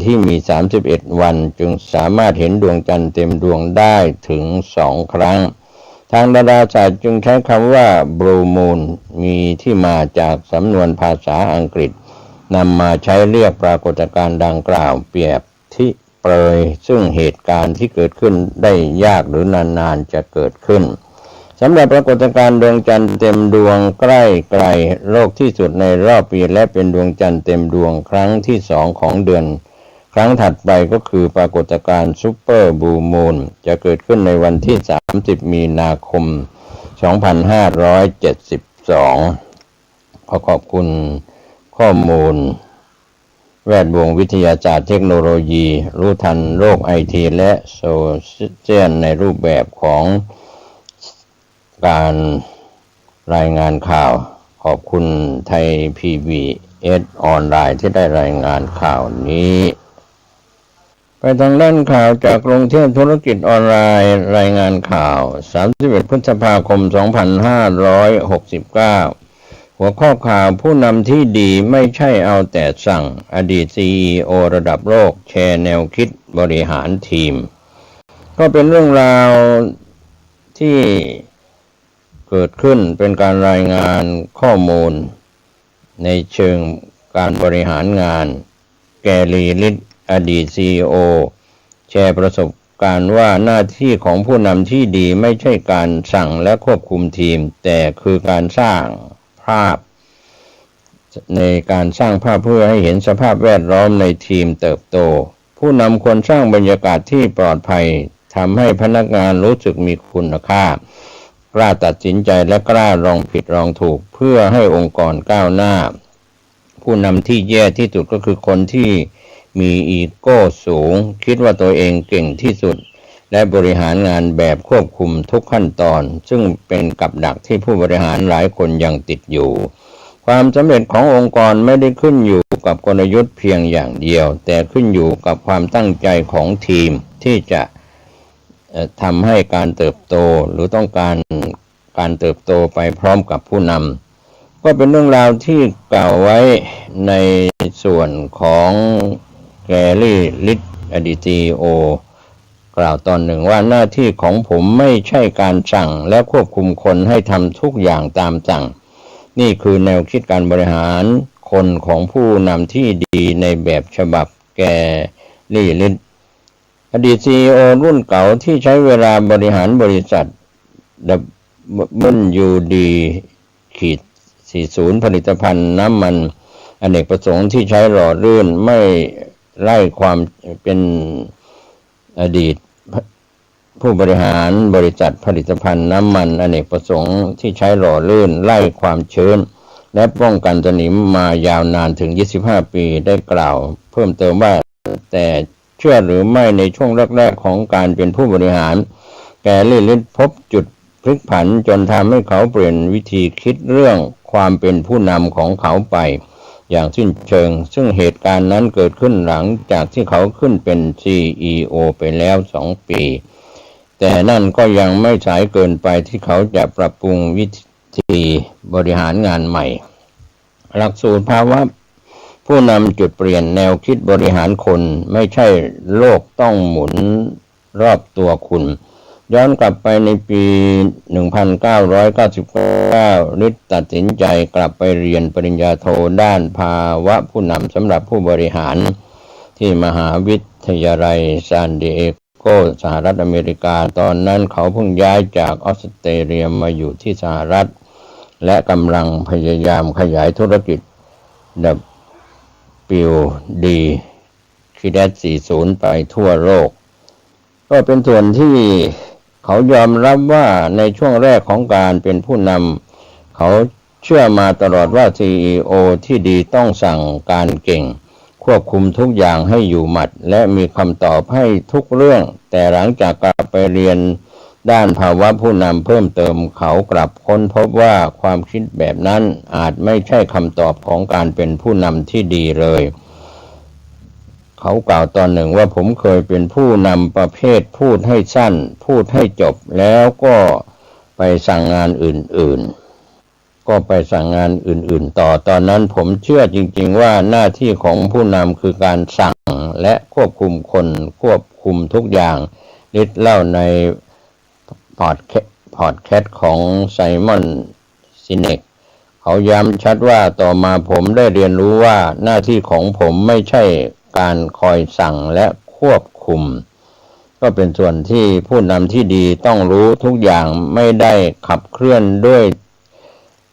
ที่มี31วันจึงสามารถเห็นดวงจันทร์เต็มดวงได้ถึง2ครั้งทางดาราศาสตร์จึงใช้คำว่า Blue Moon มีที่มาจากสำนวนภาษาอังกฤษนำมาใช้เรียกปรากฏการณ์ดังกล่าวเปรียบที่เปรยซึ่งเหตุการณ์ที่เกิดขึ้นได้ยากหรือนานๆจะเกิดขึ้นสำหรับปรากฏการณ์ดวงจันทร์เต็มดวงใกล้ไกลโลกที่สุดในรอบปีและเป็นดวงจันทร์เต็มดวงครั้งที่2ของเดือนครั้งถัดไปก็คือปรากฏการณ์ซูเปอร์บลูมูนจะเกิดขึ้นในวันที่30มีนาคม2572ขอบคุณข้อมูลแวดวงวิทยาศาสตร์เทคโนโลยีรู้ทันโลกไอทีและโซเชียลในรูปแบบของการรายงานข่าวขอบคุณไทย PBS ออนไลน์ที่ได้รายงานข่าวนี้ไปทางด้านข่าวจากกรุงเทพธุรกิจออนไลน์รายงานข่าว31พฤษภาคม2569หัวข้อข่าวผู้นำที่ดีไม่ใช่เอาแต่สั่งอดีต CEO ระดับโลกแชร์แนวคิดบริหารทีมก็เป็นเรื่องราวที่เกิดขึ้นเป็นการรายงานข้อมูลในเชิงการบริหารงานแกรี่ลิชอดีต CEO แชร์ประสบการณ์ว่าหน้าที่ของผู้นำที่ดีไม่ใช่การสั่งและควบคุมทีมแต่คือการสร้างภาพในการสร้างภาพเพื่อให้เห็นสภาพแวดล้อมในทีมเติบโตผู้นำควรสร้างบรรยากาศที่ปลอดภัยทำให้พนักงานรู้สึกมีคุณค่ากล้าตัดสินใจและกล้าลองผิดลองถูกเพื่อให้องค์กรก้าวหน้าผู้นำที่แย่ที่สุดก็คือคนที่มีอีโก้สูงคิดว่าตัวเองเก่งที่สุดและบริหารงานแบบควบคุมทุกขั้นตอนซึ่งเป็นกับดักที่ผู้บริหารหลายคนยังติดอยู่ความสำเร็จขององค์กรไม่ได้ขึ้นอยู่กับกลยุทธ์เพียงอย่างเดียวแต่ขึ้นอยู่กับความตั้งใจของทีมที่จะทำให้การเติบโตหรือต้องการเติบโตไปพร้อมกับผู้นำก็เป็นเรื่องราวที่กล่าวไว้ในส่วนของแกรี่ลิชอดีต CEO กล่าวตอนหนึ่งว่าหน้าที่ของผมไม่ใช่การสั่งและควบคุมคนให้ทำทุกอย่างตามสั่งนี่คือแนวคิดการบริหารคนของผู้นำที่ดีในแบบฉบับแกรี่ลิชอดีต CEO รุ่นเก่าที่ใช้เวลาบริหารบริษัท WD-40 ผลิตภัณฑ์น้ำมันอเนกประสงค์ที่ใช้หล่อลื่นไม่ไล่ความเป็นอดีตผู้บริหารบริษัทผลิตภัณฑ์น้ำมันอเนกประสงค์ที่ใช้หล่อลื่นไล่ความชื้นและป้องกันสนิมมายาวนานถึง25ปีได้กล่าวเพิ่มเติมว่าแต่เชื่อหรือไม่ในช่วงแรกๆของการเป็นผู้บริหารแกรี่ลิชพบจุดพลิกผันจนทำให้เขาเปลี่ยนวิธีคิดเรื่องความเป็นผู้นำของเขาไปอย่างสิ้นเชิงซึ่งเหตุการณ์นั้นเกิดขึ้นหลังจากที่เขาขึ้นเป็น CEO ไปแล้ว2 ปีแต่นั่นก็ยังไม่สายเกินไปที่เขาจะปรับปรุงวิธีบริหารงานใหม่หลักสูตรภาวะผู้นำจุดเปลี่ยนแนวคิดบริหารคนไม่ใช่โลกต้องหมุนรอบตัวคุณย้อนกลับไปในปี 1999 ฤทธิ์ตัดสินใจกลับไปเรียนปริญญาโทด้านภาวะผู้นำสำหรับผู้บริหารที่มหาวิทยาลัยซานดิเอโกสหรัฐอเมริกาตอนนั้นเขาเพิ่งย้ายจากออสเตรเลียมาอยู่ที่สหรัฐและกำลังพยายามขยายธุรกิจ WD-40 ไปทั่วโลกก็เป็นส่วนที่เขายอมรับว่าในช่วงแรกของการเป็นผู้นำเขาเชื่อมาตลอดว่า CEO ที่ดีต้องสั่งการเก่งควบคุมทุกอย่างให้อยู่หมัดและมีคำตอบให้ทุกเรื่องแต่หลังจากกลับไปเรียนด้านภาวะผู้นำเพิ่มเติมเขากลับค้นพบว่าความคิดแบบนั้นอาจไม่ใช่คำตอบของการเป็นผู้นำที่ดีเลยเขากล่าวตอนหนึ่งว่าผมเคยเป็นผู้นำประเภทพูดให้สั้นพูดให้จบแล้วก็ไปสั่งงานอื่นๆต่อตอนนั้นผมเชื่อจริงๆว่าหน้าที่ของผู้นำคือการสั่ง และควบคุมคนควบคุมทุกอย่างลิดเล่าในพอดแคสต์ของไซมอนซิเนกเขาย้ำชัดว่าต่อมาผมได้เรียนรู้ว่าหน้าที่ของผมไม่ใช่การคอยสั่งและควบคุมก็เป็นส่วนที่ผู้นำที่ดีต้องรู้ทุกอย่างไม่ได้ขับเคลื่อนด้วย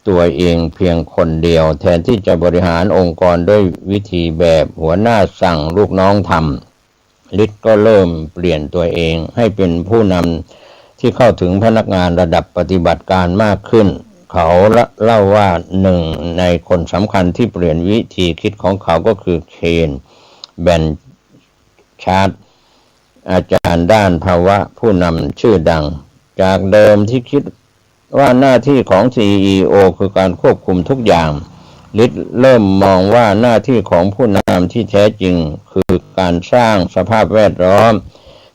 ตัวเองเพียงคนเดียวแทนที่จะบริหารองค์กรด้วยวิธีแบบหัวหน้าสั่งลูกน้องทำลิศก็เริ่มเปลี่ยนตัวเองให้เป็นผู้นำที่เข้าถึงพนักงานระดับปฏิบัติการมากขึ้นเขาเล่าว่าหนึ่งในคนสำคัญที่เปลี่ยนวิธีคิดของเขาก็คือเคนแบนชาร์ดอาจารย์ด้านภาวะผู้นำชื่อดังจากเดิมที่คิดว่าหน้าที่ของ CEO คือการควบคุมทุกอย่างลิศเริ่มมองว่าหน้าที่ของผู้นำที่แท้จริงคือการสร้างสภาพแวดล้อม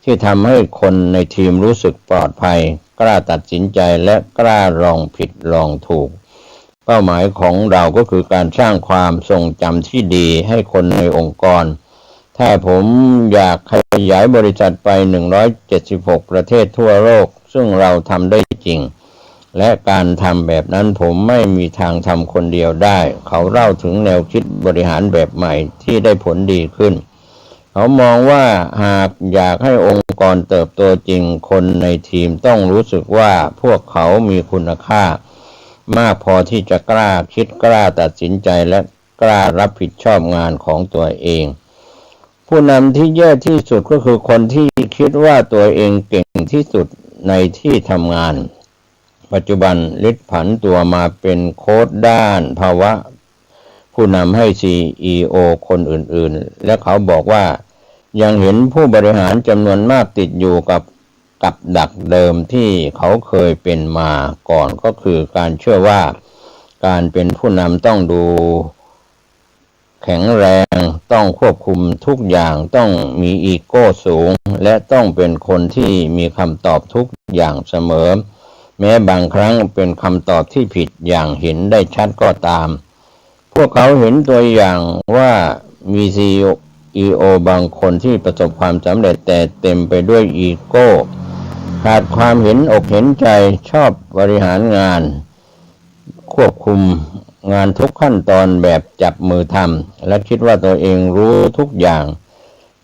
ที่ทำให้คนในทีมรู้สึกปลอดภัยกล้าตัดสินใจและกล้าลองผิดลองถูกเป้าหมายของเราก็คือการสร้างความทรงจำที่ดีให้คนในองค์กรถ้าผมอยากขยายบริษัทไป176ประเทศทั่วโลกซึ่งเราทำได้จริงและการทำแบบนั้นผมไม่มีทางทำคนเดียวได้เขาเล่าถึงแนวคิดบริหารแบบใหม่ที่ได้ผลดีขึ้นเขามองว่าหากอยากให้องค์กรเติบโตจริงคนในทีมต้องรู้สึกว่าพวกเขามีคุณค่ามากพอที่จะกล้าคิดกล้าตัดสินใจและกล้ารับผิดชอบงานของตัวเองผู้นำที่แย่ที่สุดก็คือคนที่คิดว่าตัวเองเก่งที่สุดในที่ทำงานปัจจุบันลิศผันตัวมาเป็นโค้ชด้านภาวะผู้นำให้ CEO คนอื่นๆและเขาบอกว่ายังเห็นผู้บริหารจำนวนมากติดอยู่กับดักเดิมที่เขาเคยเป็นมาก่อนก็คือการเชื่อว่าการเป็นผู้นำต้องดูแข็งแรงต้องควบคุมทุกอย่างต้องมีอีโก้สูงและต้องเป็นคนที่มีคำตอบทุกอย่างเสมอแม้บางครั้งเป็นคำตอบที่ผิดอย่างเห็นได้ชัดก็ตามพวกเขาเห็นตัวอย่างว่ามี CEO บางคนที่ประสบความสำเร็จแต่เต็มไปด้วยอีโก้ขาดความเห็นอกเห็นใจชอบบริหารงานควบคุมงานทุกขั้นตอนแบบจับมือทำและคิดว่าตัวเองรู้ทุกอย่าง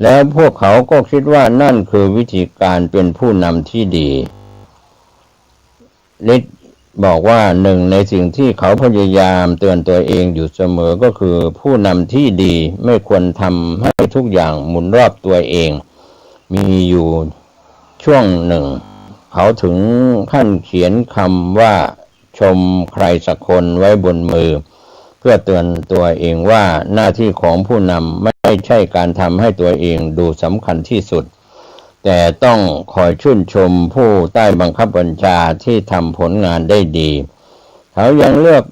แล้วพวกเขาก็คิดว่านั่นคือวิธีการเป็นผู้นำที่ดีลิศบอกว่าหนึ่งในสิ่งที่เขาพยายามเตือนตัวเองอยู่เสมอก็คือผู้นำที่ดีไม่ควรทำให้ทุกอย่างหมุนรอบตัวเองมีอยู่ช่วงหนึ่งเขาถึงขั้นเขียนคำว่าชมใครสักคนไว้บนมือเพื่อเตือนตัวเองว่าหน้าที่ของผู้นำไม่ใช่การทำให้ตัวเองดูสำคัญที่สุดแต่ต้องคอยชื่นชมผู้ใต้บังคับบัญชาที่ทำผลงานได้ดีเขายังเลือก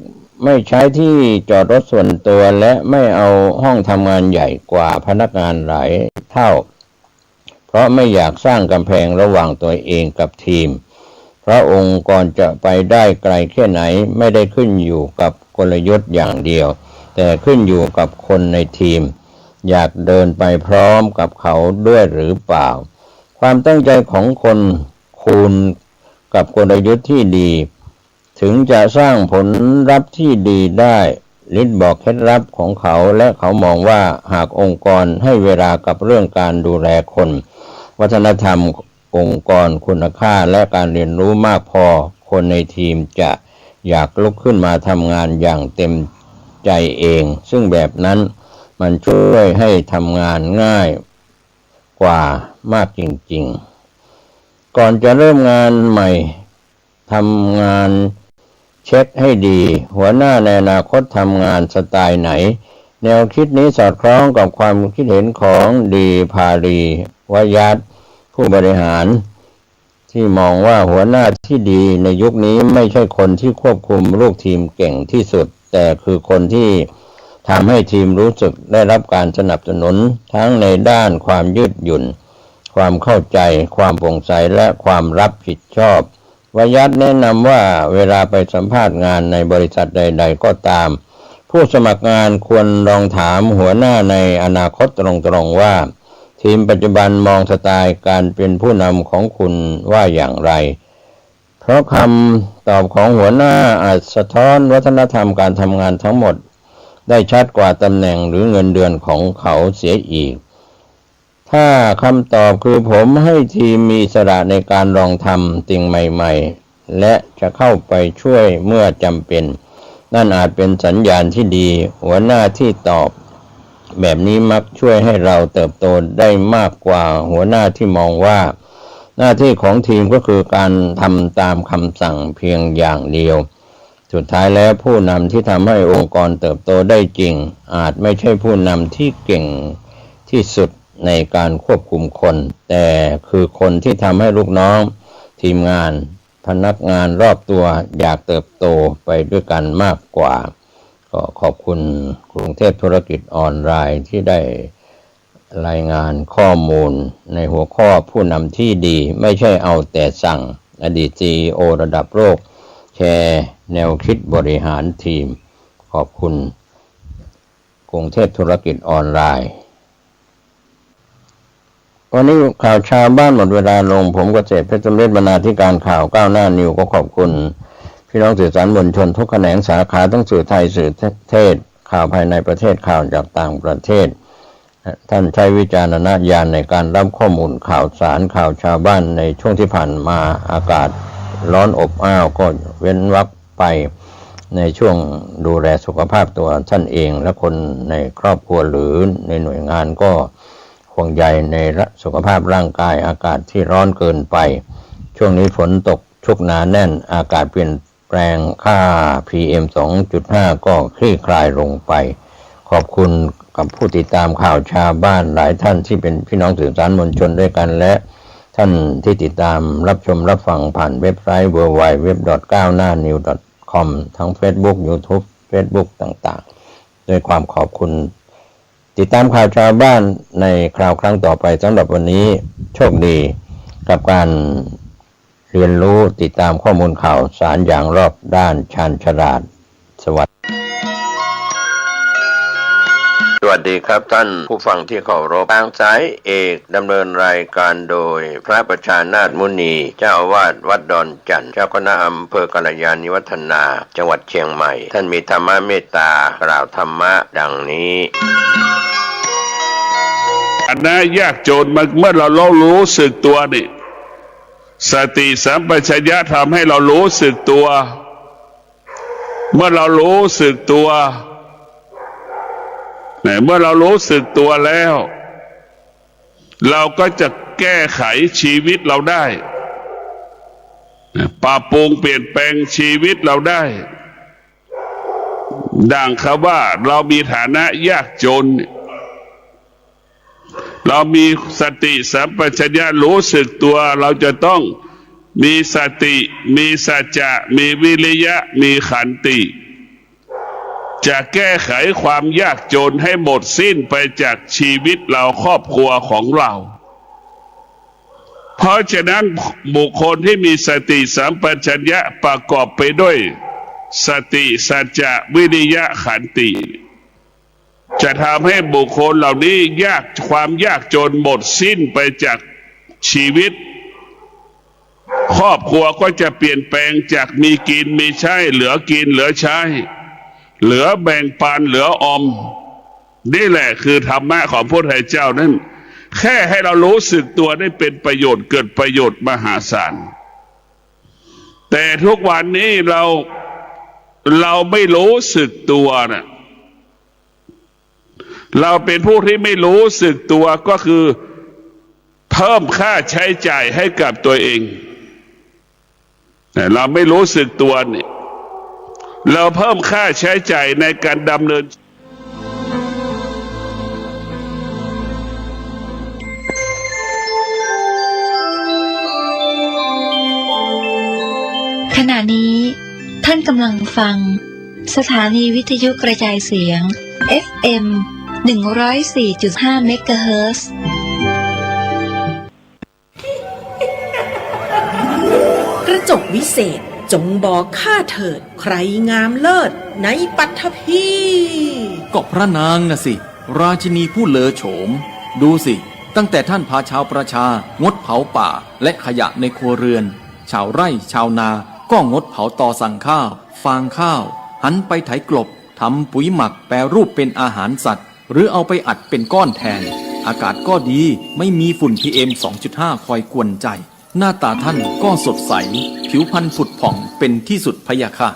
ไม่ใช้ที่จอดรถส่วนตัวและไม่เอาห้องทำงานใหญ่กว่าพนักงานหลายเท่าเพราะไม่อยากสร้างกำแพงระหว่างตัวเองกับทีมเพราะองค์กรจะไปได้ไกลแค่ไหนไม่ได้ขึ้นอยู่กับกลยุทธ์อย่างเดียวแต่ขึ้นอยู่กับคนในทีมอยากเดินไปพร้อมกับเขาด้วยหรือเปล่าความตั้งใจของคนคูณกับกลยุทธ์ที่ดีถึงจะสร้างผลลัพธ์ที่ดีได้ลิศบอกเคล็ดลับของเขาและเขามองว่าหากองค์กรให้เวลากับเรื่องการดูแลคนวัฒนธรรมองค์กรคุณค่าและการเรียนรู้มากพอคนในทีมจะอยากลุกขึ้นมาทำงานอย่างเต็มใจเองซึ่งแบบนั้นมันช่วยให้ทำงานง่ายกว่ามากจริงๆก่อนจะเริ่มงานใหม่ทำงานเช็คให้ดีหัวหน้าในอนาคตทำงานสไตล์ไหนแนวคิดนี้สอดคล้องกับความคิดเห็นของดีพารีวยัตผู้บริหารที่มองว่าหัวหน้าที่ดีในยุคนี้ไม่ใช่คนที่ควบคุมลูกทีมเก่งที่สุดแต่คือคนที่ทำให้ทีมรู้สึกได้รับการสนับสนุนทั้งในด้านความยืดหยุ่นความเข้าใจความโปร่งใสและความรับผิดชอบวยัตแนะนำว่าเวลาไปสัมภาษณ์งานในบริษัทใดๆก็ตาม ผู้สมัครงานควรลองถามหัวหน้าในอนาคตตรงๆว่าทีมปัจจุบันมองสไตล์การเป็นผู้นำของคุณว่าอย่างไรเพราะคำตอบของหัวหน้าอาจสะท้อนวัฒนธรรมการทำงานทั้งหมดได้ชัดกว่าตำแหน่งหรือเงินเดือนของเขาเสียอีกถ้าคำตอบคือผมให้ทีมมีอิสระในการลองทำสิ่งใหม่ๆและจะเข้าไปช่วยเมื่อจำเป็นนั่นอาจเป็นสัญญาณที่ดีหัวหน้าที่ตอบแบบนี้มักช่วยให้เราเติบโตได้มากกว่าหัวหน้าที่มองว่าหน้าที่ของทีมก็คือการทำตามคำสั่งเพียงอย่างเดียวสุดท้ายแล้วผู้นำที่ทำให้องค์กรเติบโตได้จริงอาจไม่ใช่ผู้นำที่เก่งที่สุดในการควบคุมคนแต่คือคนที่ทำให้ลูกน้องทีมงานพนักงานรอบตัวอยากเติบโตไปด้วยกันมากกว่าก็ขอบคุณกรุงเทพธุรกิจออนไลน์ที่ได้รายงานข้อมูลในหัวข้อผู้นำที่ดีไม่ใช่เอาแต่สั่งอดีต CEO ระดับโลกแชร์แนวคิดบริหารทีมขอบคุณกรุงเทพธุรกิจออนไลน์วันนี้ข่าวชาวบ้านหมดเวลาลงผมเกษตรเพชรสำเร็จบรรณาธิการข่าวก้าวหน้านิวก็ขอบคุณพี่น้องสื่อสารมวลชนทุกแขนงสาขาทั้งสื่อไทยสื่อเทศข่าวภายในประเทศข่าวจากต่างประเทศท่านใช้วิจารณญาณในการรับข้อมูลข่าวสารข่าวชาวบ้านในช่วงที่ผ่านมาอากาศร้อนอบอ้าวก็เว้นวรรคไปในช่วงดูแลสุขภาพตัวท่านเองและคนในครอบครัวหรือในหน่วยงานก็ห่วงใยในสุขภาพร่างกายอากาศที่ร้อนเกินไปช่วงนี้ฝนตกชุกหนาแน่นอากาศเปลี่ยนแปลงค่า PM 2.5 ก็คลี่คลายลงไปขอบคุณกับผู้ติดตามข่าวชาวบ้านหลายท่านที่เป็นพี่น้องสื่อสารมวลชนด้วยกันและท่านที่ติดตามรับชมรับฟังผ่านเว็บไซต์ www.9hnanews.com ทั้ง Facebook YouTube Facebook ต่างๆด้วยความขอบคุณติดตามข่าวชาวบ้านในคราวครั้งต่อไปสำหรับวันนี้โชคดีกับการเรียนรู้ติดตามข้อมูลข่าวสารอย่างรอบด้านชาญฉลาดสวัสดีครับท่านผู้ฟังที่เคารพทางสายเอกดำเนินรายการโดยพระประชานาถมุนีเจ้าอาวาสวัดดอนจันทร์เจ้าคณะอำเภอกัลยาณิวัฒนาจังหวัดเชียงใหม่ท่านมีธรรมะเมตตากล่าวธรรมะดังนี้อันนะยากจนเมื่อเรารู้สึกตัวนี่สติสัมปชัญญะทำให้เรารู้สึกตัวเมื่อเรารู้สึกตัวเมื่อเรารู้สึกตัวแล้วเราก็จะแก้ไขชีวิตเราได้ปรับปรุงเปลี่ยนแปลงชีวิตเราได้ดังคำว่าเรามีฐานะยากจนเรามีสติสัมปชัญญะรู้สึกตัวเราจะต้องมีสติมีสัจจะมีวิริยะมีขันติจะแก้ไขความยากจนให้หมดสิ้นไปจากชีวิตเราครอบครัวของเราเพราะฉะนั้นบุคคลที่มีสติสัมปชัญญะประกอบไปด้วยสติสัจจะวิริยะขันติจะทำให้บุคคลเหล่านี้ความยากจนหมดสิ้นไปจากชีวิตครอบครัวก็จะเปลี่ยนแปลงจากมีกินมีใช้เหลือกินเหลือใช้เหลือแบ่งปันเหลืออมนี่แหละคือธรรมะของพระพุทธเจ้านั้นแค่ให้เรารู้สึกตัวได้เป็นประโยชน์เกิดประโยชน์มหาศาลแต่ทุกวันนี้เราไม่รู้สึกตัวนะเราเป็นผู้ที่ไม่รู้สึกตัวก็คือเพิ่มค่าใช้จ่ายให้กับตัวเองแต่เราไม่รู้สึกตัวนี่เราเพิ่มค่าใช้จ่ายในการดำเนินขณะนี้ท่านกำลังฟังสถานีวิทยุกระจายเสียง FM 104.5 เมกะเฮิรตซ์กระจกวิเศษ จงบอกข้าเถิดใครงามเลิศในปัทภีก็พระนางน่ะสิราชินีผู้เลอโฉมดูสิตั้งแต่ท่านพาชาวประชางดเผาป่าและขยะในครัวเรือนชาวไร่ชาวนาก็งดเผาตอสั่งข้าวฟางข้าวหันไปไถกลบทำปุ๋ยหมักแปรรูปเป็นอาหารสัตว์หรือเอาไปอัดเป็นก้อนแทนอากาศก็ดีไม่มีฝุ่น PM 2.5 คอยกวนใจหน้าตาท่านก็สดใสผิวพรรณผุดผ่องเป็นที่สุดพะยะค่ะ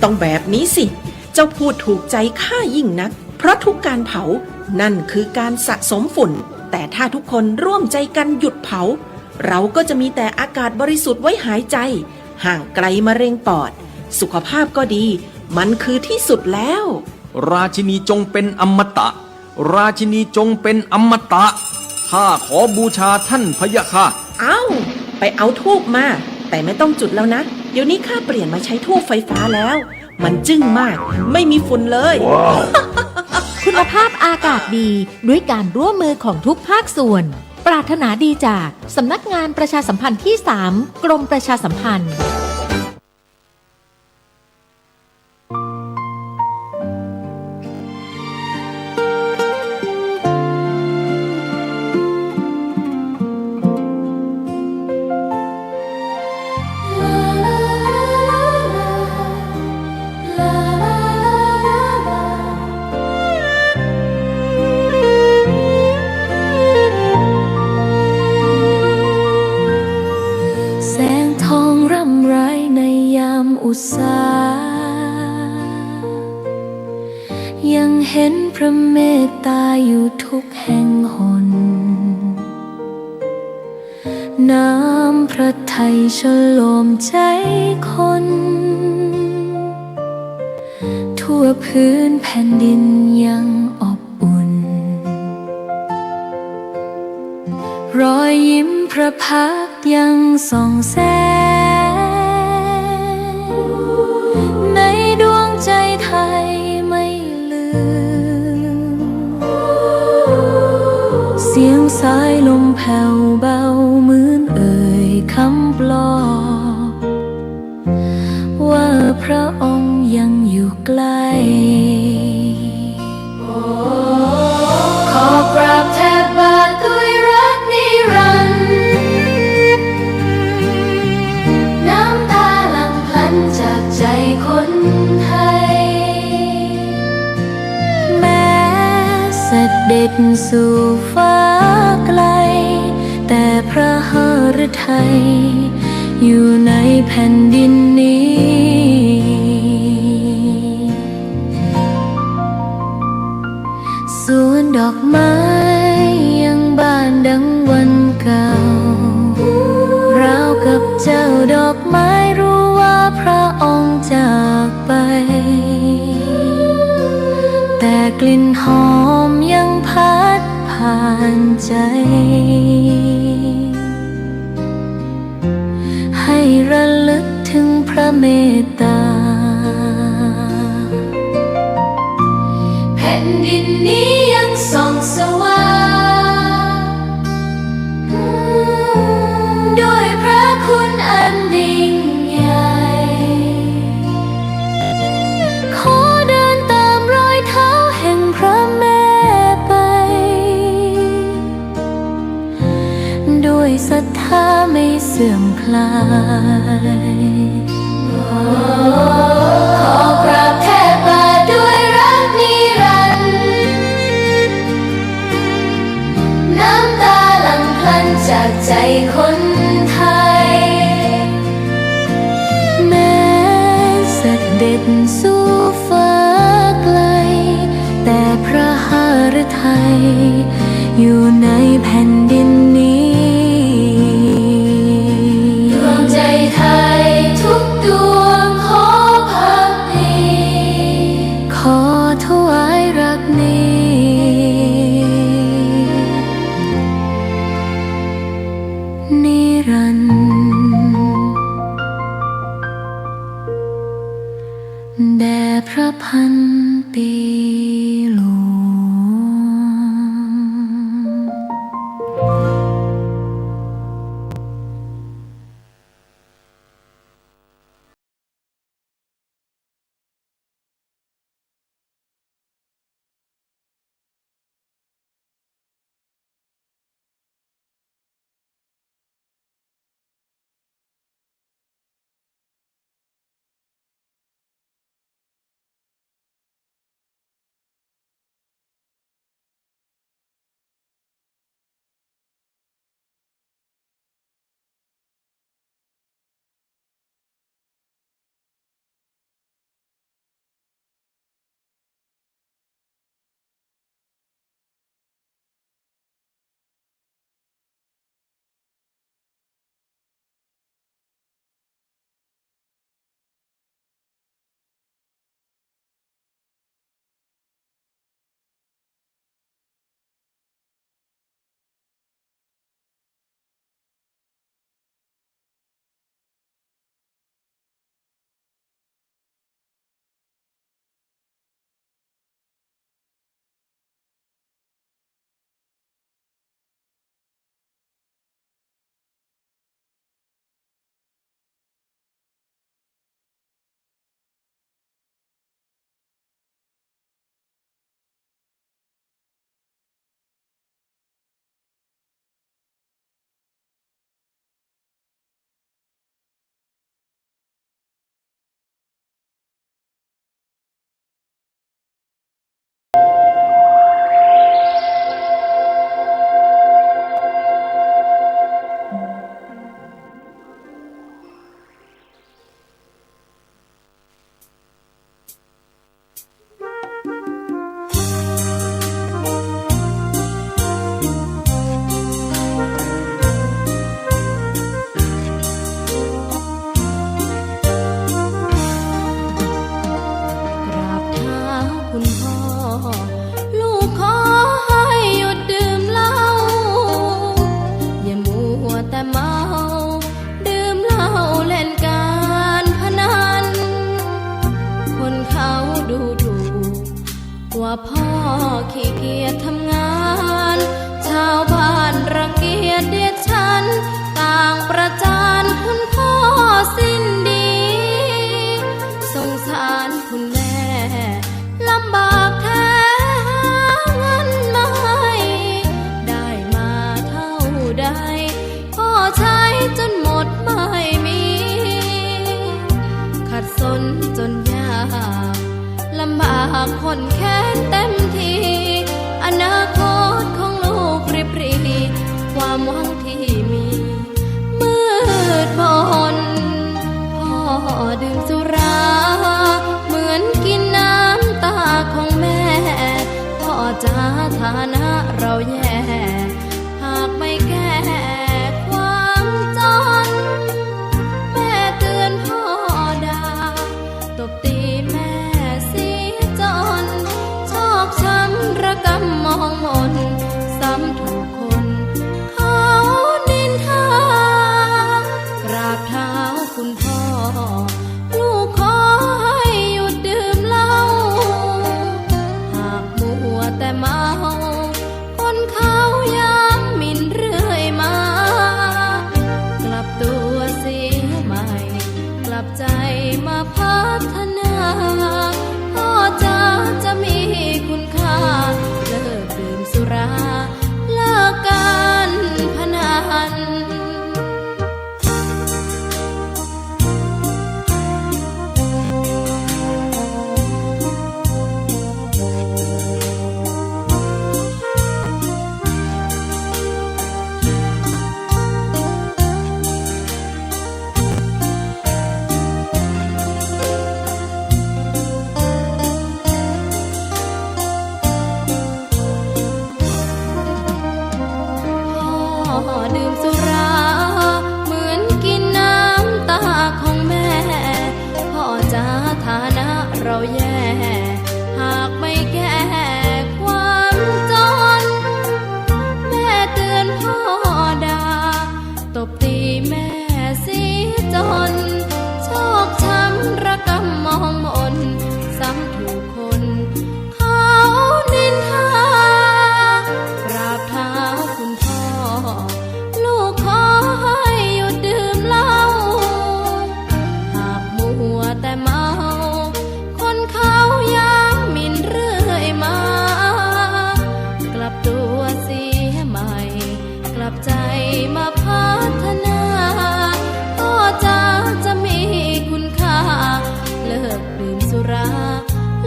ต้องแบบนี้สิเจ้าพูดถูกใจข้ายิ่งนักเพราะทุกการเผานั่นคือการสะสมฝุ่นแต่ถ้าทุกคนร่วมใจกันหยุดเผาเราก็จะมีแต่อากาศบริสุทธิ์ไว้หายใจห่างไกลมะเร็งปอดสุขภาพก็ดีมันคือที่สุดแล้วราชินีจงเป็นอมตะราชินีจงเป็นอมตะข้าขอบูชาท่านพะยะค่ะไปเอาธูปมาแต่ไม่ต้องจุดแล้วนะเดี๋ยวนี้ข้าเปลี่ยนมาใช้ธูปไฟฟ้าแล้วมันจึ้งมากไม่มีฝุ่นเลย wow. คุณภาพอากาศดีด้วยการร่วมมือของทุกภาคส่วนปรารถนาดีจากสำนักงานประชาสัมพันธ์ที่ 3 กรมประชาสัมพันธ์ยังเห็นพระเมตตาอยู่ทุกแห่งหนน้ำพระทัยฉโลมใจคนทั่วพื้นแผ่นดินยังอบอุ่นรอยยิ้มพระพักตร์ยังส่องแสงในดวงใจไทยไม่ลืมเสียงสายลมแผ่วเบาเหมือนเอ่ยคำปลอบว่าพระองค์ยังอยู่ใกล้ขอกราบแทบบาทด้วยรักนิรันดร์น้ำตาหลั่งพลันจากใจคนไทยแม้เสด็จสู่ฟ้าไกลแต่พระหฤทัยอยู่ในแผ่นดินนี้สวนดอกไม้ยังบานดังวันเก่าราวกับเจ้าดอกไม้รู้ว่าพระองค์จากไปแต่กลิ่นหอมยังพัดผ่านใจให้ระลึกถึงพระเมตตาแผ่นดินนี้ยังส่องสว่างด้วยพระคุณอันยิ่งใหญ่ขอเดินตามรอยเท้าแห่งพระแม่ไปด้วยศรัทธาไม่เสื่อมคลายขอกราบแทบบาทด้วยรักนิรันดร์น้ำตาหลั่งพลันจากใจคนไทยแม้เสด็จสู่ฟ้าไกลแต่พระหฤทัยอยู่ในแผ่นดินนี้ดวงใจไทยทุกดวงขอพักดีขอถวายรักนี้นิรันดร์แด่พระพันปีหลวง ขี้เกียจทำงานชาวบ้านรังเกียจเดียดฉันต่างประจานคุณพ่อสิ้นดีสงสารคุณแม่ลำบากแท้หาเงินมาให้ได้มาเท่าใดพ่อใช้จนหมดไม่มีขัดสนจนยากลำบากคนแค้นเต็มทีอนาคตของลูกริบหรี่ความหวังที่มีมืดมนพ่อดื่มสุราเหมือนกินน้ำตาของแม่พ่อจ๋าฐานะเราแย่หากไม่แก้ความจนแม่เตือนพ่อด่าตบตีแม่เสียจนชอกช้ำระกำมองมนซ้ำถูกคนเขานินทากราบเท้าคุณพ่อลูกขอให้หยุดดื่มเหล้าหากมัวแต่เมาคนเขาย้ำหมิ่นเรื่อยมากลับตัวเสียใหม่กลับใจมาพัฒนาพ่อจะมีคุณค่าเลิกดื่มสุราเลิกการพนันพ่อดื่มสุราเหมือนกินน้ำตาของแม่พ่อจ๋าฐานะเราแย่หากไม่แก้ความจนแม่เตือนพ่อด่าตบตีแม่เสียจนชอกช้ำระกำมองมนซ้ำถูกคนเขานินทากราบเท้าคุณพ่อลูกขอให้หยุดดื่มเหล้าหากมัวแต่เมาคนเขาย้ำหมิ่นเรื่อยมากลับตัวเสียใหม่กลับใจมาพัฒนาพ่อจะมีคุณค่าเลิกดื่มสุรา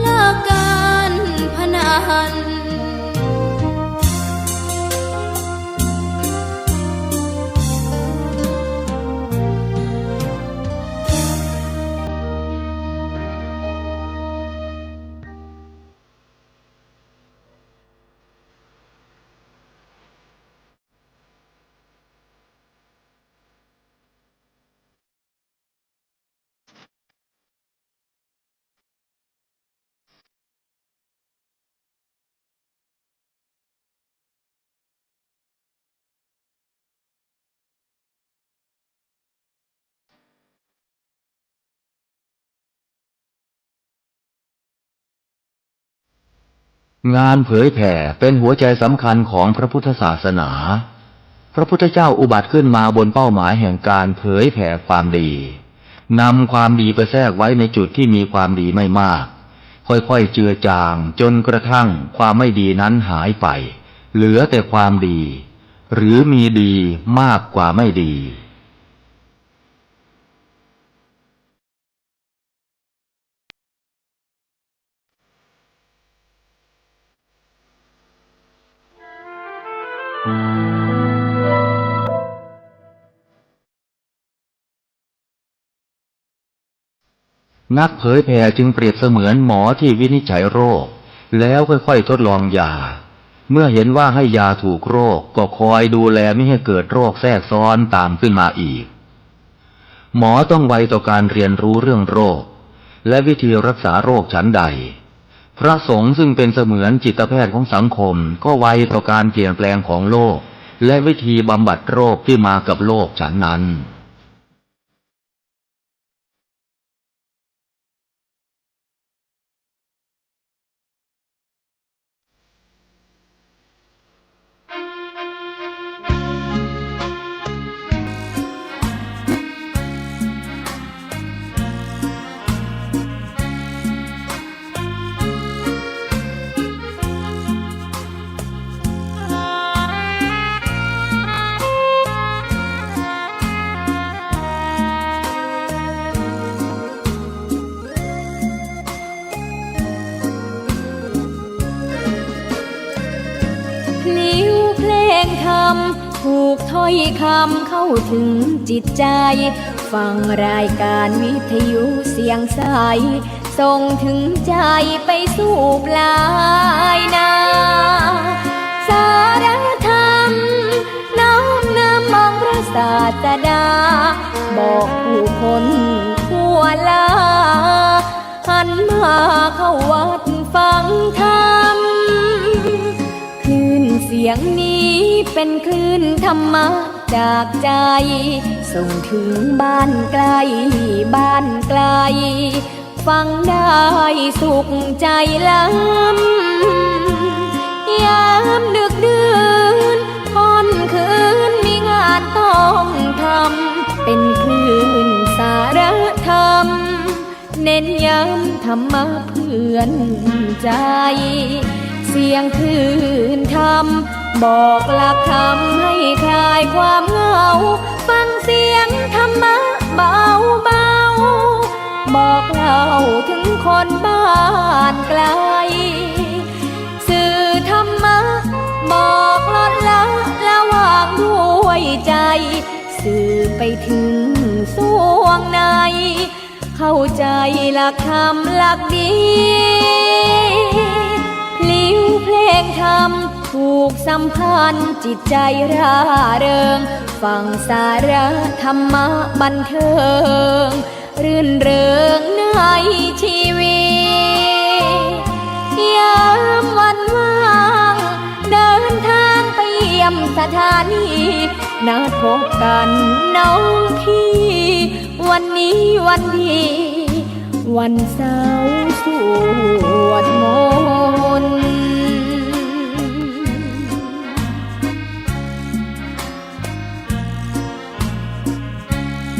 เลิกการพนัน งานเผยแผ่เป็นหัวใจสำคัญของพระพุทธศาสนา พระพุทธเจ้าอุบัติขึ้นมาบนเป้าหมายแห่งการเผยแผ่ความดีนำความดีไปแทรกไว้ในจุดที่มีความดีไม่มากค่อยๆเจือจางจนกระทั่งความไม่ดีนั้นหายไปเหลือแต่ความดีหรือมีดีมากกว่าไม่ดีนักเผยแผ่จึงเปรียบเสมือนหมอที่วินิจฉัยโรคแล้วค่อยๆทดลองยาเมื่อเห็นว่าให้ยาถูกโรคก็คอยดูแลไม่ให้เกิดโรคแทรกซ้อนตามขึ้นมาอีกหมอต้องไวต่อการเรียนรู้เรื่องโรคและวิธีรักษาโรคฉันใดพระสงฆ์ซึ่งเป็นเสมือนจิตแพทย์ของสังคมก็ไวต่อการเปลี่ยนแปลงของโลกและวิธีบำบัดโรคที่มากับโลกฉันนั้น ลิ้วเพลงธรรมถูกถ้อยคำเข้าถึงจิตใจฟังรายการวิทยุเสียงใสส่งถึงใจไปสู่ปลายนาสารธรรมน้อมนำมองพระศาสดาบอกผู้คนทั่วลาหันมาเข้าวัดฟังธรรมคลื่นเสียงนี้เป็นคลื่นธรรมะจากใจส่งถึงบ้านไกลบ้านไกลฟังได้สุขใจล้ำยามดึกดื่นค่ำคืนมีงานต้องทำเป็นคลื่นสารธรรมเน้นย้ำธรรมะเพื่อนใจเสียงคลื่นธรรมบอกหลักธรรมให้คลายความเหงาฟังเสียงธรรมะเบาเบาบอกเล่าถึงคนบ้านไกลสื่อธรรมะบอกลดละระหว่างด้วยใจสื่อไปถึงสวงในเข้าใจหลักธรรมหลักดีลิ้วเพลงธรรมถูกสัมพันธ์จิตใจร่าเริงฟังสาระธรรมะบันเทิงรื่นเริงในชีวิตยามวันว่างเดินทางไปเยี่ยมสถานีนัดพบกันน้องพี่วันนี้วันดีวันเสาร์สวดมนต์